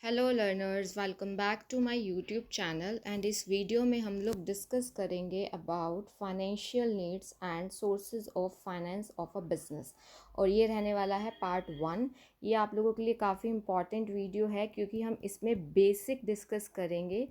Hello learners, welcome back to my YouTube channel. And इस video में हम लोग डिस्कस करेंगे about financial needs and sources of finance of a business. और ये रहने वाला है पार्ट 1। ये आप लोगों के लिए काफ़ी इम्पॉर्टेंट वीडियो है क्योंकि हम इसमें बेसिक डिस्कस करेंगे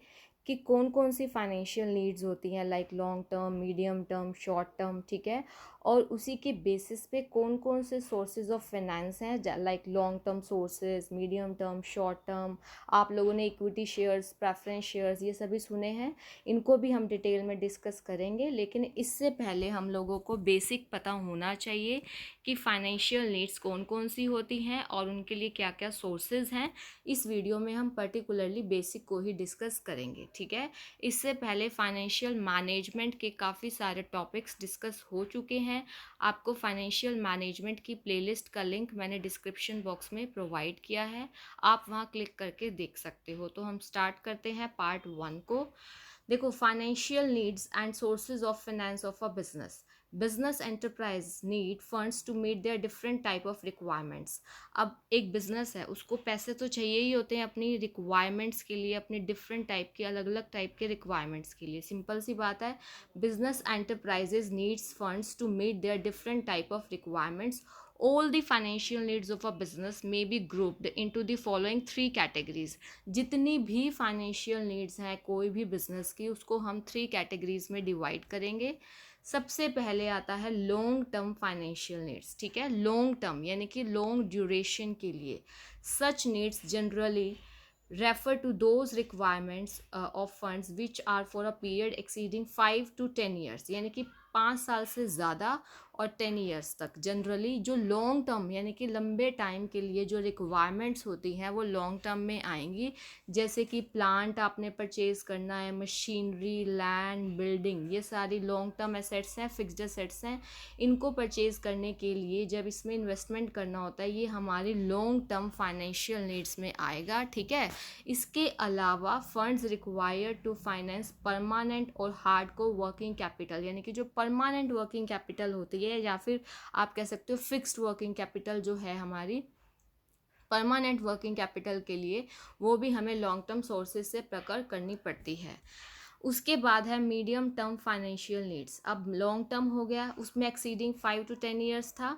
कि कौन कौन सी फाइनेंशियल नीड्स होती हैं, like long term, medium term, short term, ठीक है। और उसी के बेसिस पे कौन कौन से सोर्सेज ऑफ फाइनेंस हैं, like long term sources, medium term, short term. आप लोगों ने इक्विटी शेयर्स, प्रेफरेंस शेयर्स, ये सभी सुने हैं। इनको भी हम डिटेल में डिस्कस करेंगे, लेकिन इससे पहले हम लोगों को बेसिक पता होना चाहिए कि फाइनेंशियल नीड्स कौन कौन सी होती हैं और उनके लिए क्या क्या सोर्सेज हैं। इस वीडियो में हम पर्टिकुलरली बेसिक को ही डिस्कस करेंगे, ठीक है। इससे पहले फाइनेंशियल मैनेजमेंट के काफ़ी सारे टॉपिक्स डिस्कस हो चुके हैं। आपको फाइनेंशियल मैनेजमेंट की प्लेलिस्ट का लिंक मैंने डिस्क्रिप्शन बॉक्स में प्रोवाइड किया है, आप वहाँ क्लिक करके देख सकते हो। तो हम स्टार्ट करते हैं पार्ट 1 को। देखो, financial needs and sources of finance of a business. Business enterprise need funds to meet their different type of requirements. अब एक बिजनेस है, उसको पैसे तो चाहिए ही होते हैं अपनी रिक्वायरमेंट्स के लिए, अपनी डिफरेंट टाइप की, अलग अलग टाइप के रिक्वायरमेंट्स के लिए। सिंपल सी बात है, business enterprises needs funds to meet their different type of requirements. All the financial needs of a business may be grouped into the following 3 categories. जितनी भी फाइनेंशियल नीड्स हैं कोई भी बिजनेस की, उसको हम 3 कैटेगरीज में डिवाइड करेंगे। सबसे पहले आता है लॉन्ग टर्म फाइनेंशियल नीड्स, ठीक है। लॉन्ग टर्म यानी कि लॉन्ग ड्यूरेशन के लिए। Such needs generally refer to those requirements of funds which are for a period exceeding 5 to 10 years, यानी कि 5 साल से ज़्यादा और 10 ईयर्स तक। जनरली जो लॉन्ग टर्म यानी कि लंबे टाइम के लिए जो रिक्वायरमेंट्स होती हैं वो लॉन्ग टर्म में आएंगी। जैसे कि प्लांट आपने परचेज़ करना है, मशीनरी, लैंड, बिल्डिंग, ये सारी लॉन्ग टर्म एसेट्स हैं, फिक्स्ड एसेट्स हैं। इनको परचेज़ करने के लिए जब इसमें इन्वेस्टमेंट करना होता है, ये हमारी लॉन्ग टर्म फाइनेंशियल नीड्स में आएगा, ठीक है। इसके अलावा funds required to finance permanent और हार्डकोर वर्किंग कैपिटल, यानी कि जो परमानेंट वर्किंग कैपिटल होती है या फिर आप कह सकते हो फिक्स्ड वर्किंग कैपिटल जो है हमारी परमानेंट वर्किंग कैपिटल के लिए, वो भी हमें लॉन्ग टर्म सोर्सेज से प्रकट करनी पड़ती है। उसके बाद है मीडियम टर्म फाइनेंशियल नीड्स। अब लॉन्ग टर्म हो गया, उसमें एक्सीडिंग 5 to 10 ईयर्स था।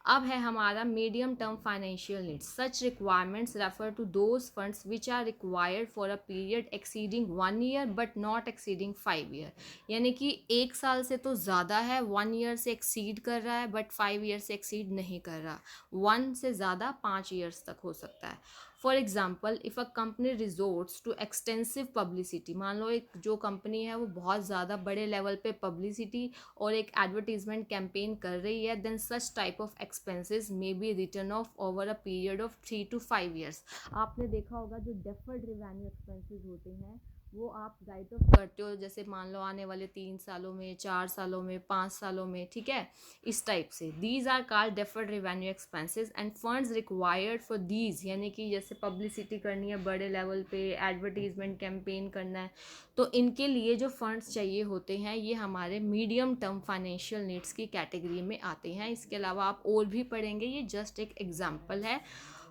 अब है हमारा medium term financial needs. Such requirements refer to those funds which are required for a period exceeding 1 year but not exceeding 5 year. यानी कि 1 साल से तो ज़्यादा है, 1 ईयर से एक्सीड कर रहा है बट 5 ईयर से एक्सीड नहीं कर रहा। 1 से ज़्यादा 5 ईयर्स तक हो सकता है। For example, if a company resorts to extensive publicity, मान लो एक जो कंपनी है वो बहुत ज़्यादा बड़े लेवल पे पब्लिसिटी और एक एडवर्टीजमेंट कैंपेन कर रही है, then such type of expenses may be return of over a period of 3 to 5 years. आपने देखा होगा जो डेफर्ड रिवेन्यू एक्सपेंसेस होते हैं वो आप राइट ऑफ करते हो, जैसे मान लो आने वाले 3 सालों में, 4 सालों में, 5 सालों में, ठीक है, इस टाइप से। These are called deferred revenue expenses and funds required for these, यानी कि जैसे पब्लिसिटी करनी है बड़े लेवल पे, एडवर्टीजमेंट कैंपेन करना है, तो इनके लिए जो फंड्स चाहिए होते हैं ये हमारे मीडियम टर्म फाइनेंशियल नीड्स की कैटेगरी में आते हैं। इसके अलावा आप और भी पढ़ेंगे, ये जस्ट एक एग्जाम्पल है।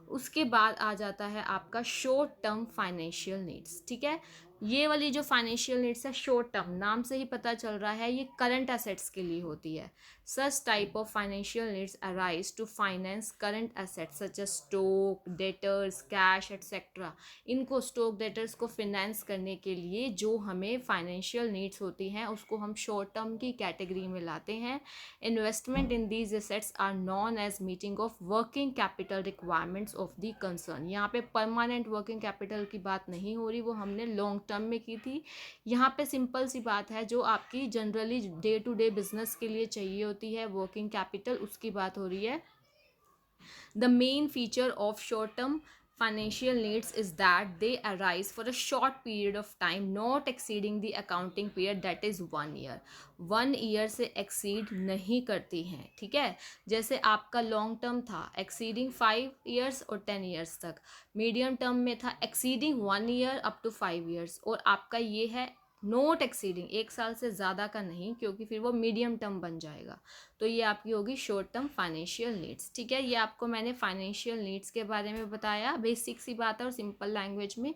उसके बाद आ जाता है आपका शॉर्ट टर्म फाइनेंशियल नीड्स, ठीक है। ये वाली जो फाइनेंशियल नीड्स है शॉर्ट टर्म, नाम से ही पता चल रहा है ये करंट एसेट्स के लिए होती है। Such type of financial needs arise to finance current assets such as stock, debtors, cash etcetera. इनको स्टॉक, डेटर्स को फिनेंस करने के लिए जो हमें फाइनेंशियल नीड्स होती हैं उसको हम शॉर्ट टर्म की कैटेगरी में लाते हैं। Investment in these assets are non as meeting of working capital requirements of the concern. यहाँ पे परमानेंट वर्किंग कैपिटल की बात नहीं हो रही, वो हमने लॉन्ग टर्म में की थी। यहाँ पे सिंपल सी बात है, जो आपकी generally day to day business के लिए चाहिए होती है वर्किंग कैपिटल, उसकी बात हो रही है। The main feature of short-term financial needs is that they arise for a short period of time not exceeding the accounting period, that is 1 year. 1 year से exceed नहीं करती हैं, ठीक है। जैसे आपका लॉन्ग टर्म था exceeding 5 years और 10 years तक, मीडियम टर्म में था exceeding 1 year up to 5 years, और आपका ये है नोट एक्सीडिंग, 1 साल से ज़्यादा का नहीं, क्योंकि फिर वो मीडियम टर्म बन जाएगा। तो ये आपकी होगी शॉर्ट टर्म फाइनेंशियल नीड्स। ठीक है, ये आपको मैंने फाइनेंशियल नीड्स के बारे में बताया, बेसिक सी बात है और सिंपल लैंग्वेज में।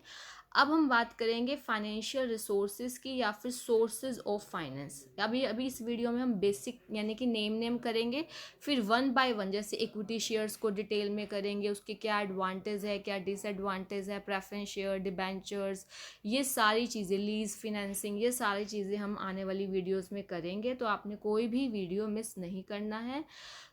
अब हम बात करेंगे फाइनेंशियल रिसोर्सेज की या फिर सोर्सेज ऑफ फाइनेंस। अभी अभी इस वीडियो में हम बेसिक यानी कि नेम करेंगे, फिर वन बाय वन जैसे इक्विटी शेयर्स को डिटेल में करेंगे, उसके क्या एडवांटेज है, क्या डिसएडवांटेज है, प्रेफरेंस शेयर, डिबेंचर्स, ये सारी चीज़ें, लीज फिनेंसिंग, ये सारी चीज़ें हम आने वाली वीडियोस में करेंगे। तो आपने कोई भी वीडियो मिस नहीं करना है।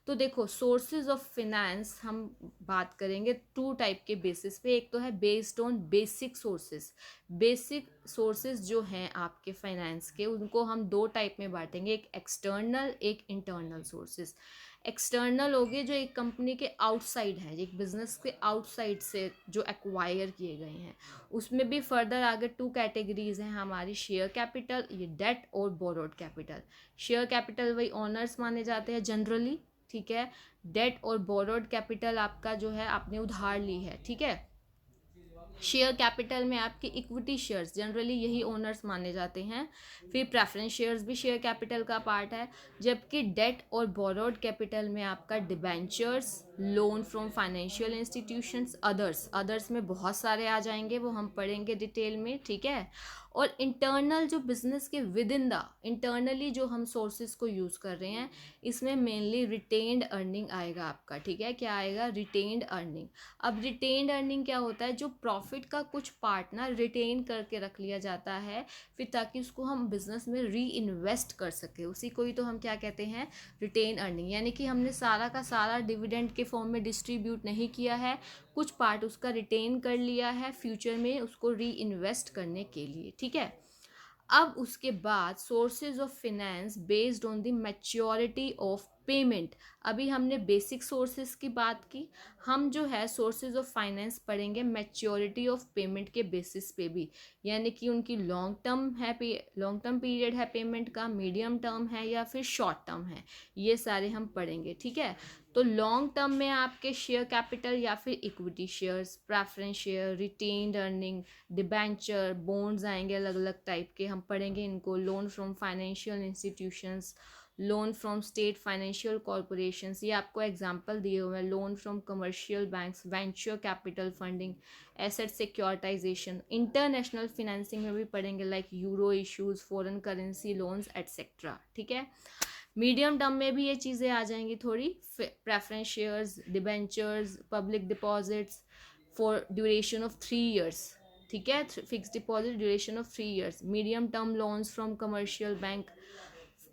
तो देखो, सोर्सेज ऑफ फिनेंस हम बात करेंगे 2 टाइप के बेसिस पे। एक तो है based on basic sources. Basic sources जो हैं आपके फाइनेंस के, उनको हम 2 टाइप में बांटेंगे, एक एक्सटर्नल, एक इंटरनल सोर्सेज। एक्सटर्नल हो गए जो एक कंपनी के आउटसाइड हैं, एक बिजनेस के आउटसाइड से जो एक्वायर किए गए हैं। उसमें भी फर्दर आगे 2 कैटेगरीज हैं हमारी, शेयर कैपिटल, ये डेट और बोरोड कैपिटल। शेयर कैपिटल वही ओनर्स माने जाते हैं जनरली, ठीक है। डेट और बोरोड कैपिटल आपका जो है आपने उधार ली है, ठीक है। शेयर कैपिटल में आपके इक्विटी शेयर्स, जनरली यही ओनर्स माने जाते हैं। फिर प्रेफरेंस शेयर्स भी शेयर कैपिटल का पार्ट है। जबकि डेट और बोरोड कैपिटल में आपका debentures, loan from financial institutions, others में बहुत सारे आ जाएंगे, वो हम पढ़ेंगे डिटेल में, ठीक है। और इंटरनल जो बिजनेस के विद इन द, इंटरनली जो हम सोर्सेज को यूज़ कर रहे हैं, इसमें मेनली रिटेन्ड अर्निंग आएगा आपका, ठीक है। क्या आएगा? Retained earning. अब रिटेन्ड अर्निंग क्या होता है? जो प्रॉफिट का कुछ पार्ट ना रिटेन करके रख लिया जाता है, फिर ताकि उसको हम बिजनेस में री इन्वेस्ट कर सके, उसी को ही तो हम क्या कहते हैं? Retain earning. यानी कि हमने सारा का सारा डिविडेंड के फॉर्म में डिस्ट्रीब्यूट नहीं किया है, कुछ पार्ट उसका रिटेन कर लिया है फ्यूचर में उसको री इन्वेस्ट करने के लिए, ठीक है। अब उसके बाद sources of finance based on the maturity of payment. अभी हमने बेसिक सोर्सेज की बात की, हम जो है सोर्सेज ऑफ फाइनेंस पढ़ेंगे मैच्योरिटी ऑफ पेमेंट के बेसिस पे भी, यानी कि उनकी लॉन्ग टर्म पीरियड है पेमेंट का, मीडियम टर्म है या फिर शॉर्ट टर्म है, ये सारे हम पढ़ेंगे, ठीक है। तो लॉन्ग टर्म में आपके शेयर कैपिटल या फिर equity shares, preference share, retained earning, debenture, bonds आएंगे अलग अलग टाइप के, हम पढ़ेंगे इनको। Loan from financial institutions, loan from state financial corporations, ये आपको एग्जांपल दिए हुए हैं। Loan from commercial banks, venture capital funding, asset securitisation. International financing में भी पढ़ेंगे, like euro issues, foreign currency loans etcetera, ठीक है। मीडियम टर्म में भी ये चीज़ें आ जाएंगी थोड़ी, preference shares, debentures, public deposits for duration of 3 years, ठीक है। Fix deposit duration of 3 years। Medium term loans from commercial bank,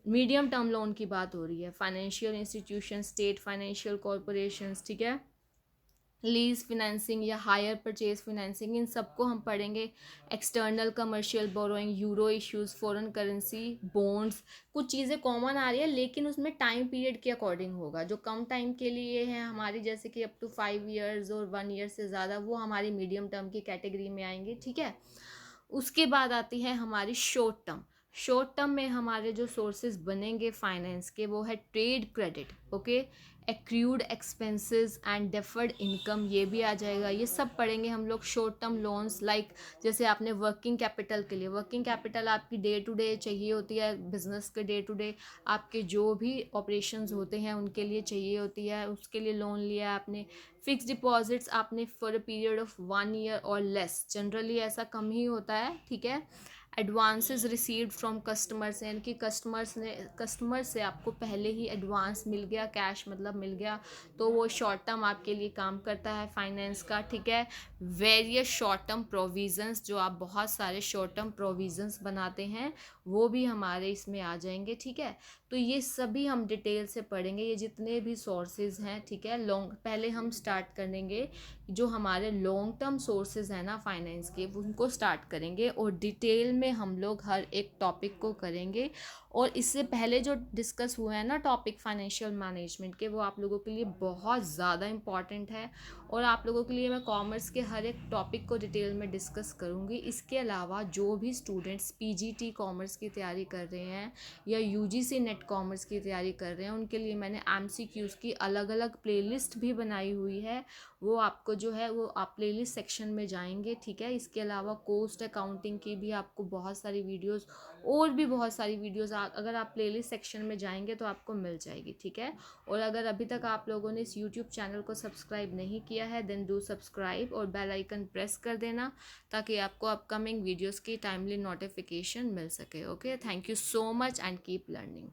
medium term loan की बात हो रही है। Financial institution, state financial corporations, ठीक है। लीज फिनेंसिंग या हायर परचेज फिनेंसिंग, इन सबको हम पढ़ेंगे। External commercial borrowing, euro issues, foreign currency bonds, कुछ चीज़ें कॉमन आ रही है लेकिन उसमें टाइम पीरियड के अकॉर्डिंग होगा। जो कम टाइम के लिए है हमारी, जैसे कि अप टू 5 years और 1 year से ज़्यादा, वो हमारी मीडियम टर्म की कैटेगरी में आएंगे, ठीक है। उसके बाद आती है हमारी शॉर्ट टर्म। शॉर्ट टर्म में हमारे जो सोर्सेज बनेंगे फाइनेंस के, वो है trade credit, okay, accrued expenses and deferred income, ये भी आ जाएगा। ये सब पढ़ेंगे हम लोग। शॉर्ट टर्म लोन्स, लाइक जैसे आपने वर्किंग कैपिटल के लिए, वर्किंग कैपिटल आपकी डे टू डे चाहिए होती है, बिजनेस के डे टू डे आपके जो भी ऑपरेशंस होते हैं उनके लिए चाहिए होती है, उसके लिए लोन लिया आपने। फिक्स डिपॉजिट्स आपने for a period of 1 year और लेस, जनरली ऐसा कम ही होता है, ठीक है। एडवांसेस रिसीव्ड फ्रॉम कस्टमर्स, यानी कि कस्टमर से आपको पहले ही एडवांस मिल गया, कैश मतलब मिल गया, तो वो शॉर्ट टर्म आपके लिए काम करता है फाइनेंस का, ठीक है। वेरियस शॉर्ट टर्म प्रोविजंस, जो आप बहुत सारे शॉर्ट टर्म प्रोविजंस बनाते हैं, वो भी हमारे इसमें आ जाएंगे, ठीक है। तो ये सभी हम डिटेल से पढ़ेंगे, ये जितने भी सोर्सेज हैं, ठीक है। पहले हम स्टार्ट करेंगे जो हमारे लॉन्ग टर्म सोर्सेज हैं ना फाइनेंस के, उनको स्टार्ट करेंगे और डिटेल में हम लोग हर एक टॉपिक को करेंगे। और इससे पहले जो डिस्कस हुए हैं ना टॉपिक फाइनेंशियल मैनेजमेंट के, वो आप लोगों के लिए बहुत ज़्यादा इम्पॉर्टेंट है, और आप लोगों के लिए मैं कॉमर्स के हर एक टॉपिक को डिटेल में डिस्कस करूँगी। इसके अलावा जो भी स्टूडेंट्स पीजीटी कॉमर्स की तैयारी कर रहे हैं या यूजीसी नेट कॉमर्स की तैयारी कर रहे हैं, उनके लिए मैंने एमसीक्यूज़ की अलग अलग प्लेलिस्ट भी बनाई हुई है। वो आपको जो है वो आप प्लेलिस्ट सेक्शन में जाएंगे, ठीक है। इसके अलावा कोस्ट अकाउंटिंग की भी आपको बहुत सारी वीडियोस, और भी बहुत सारी वीडियोस अगर आप प्लेलिस्ट सेक्शन में जाएंगे तो आपको मिल जाएगी, ठीक है। और अगर अभी तक आप लोगों ने इस यूट्यूब चैनल को सब्सक्राइब नहीं किया है, देन डू सब्सक्राइब और बेल आइकन प्रेस कर देना, ताकि आपको अपकमिंग वीडियोस की टाइमली नोटिफिकेशन मिल सके। Okay, thank you so much and keep learning.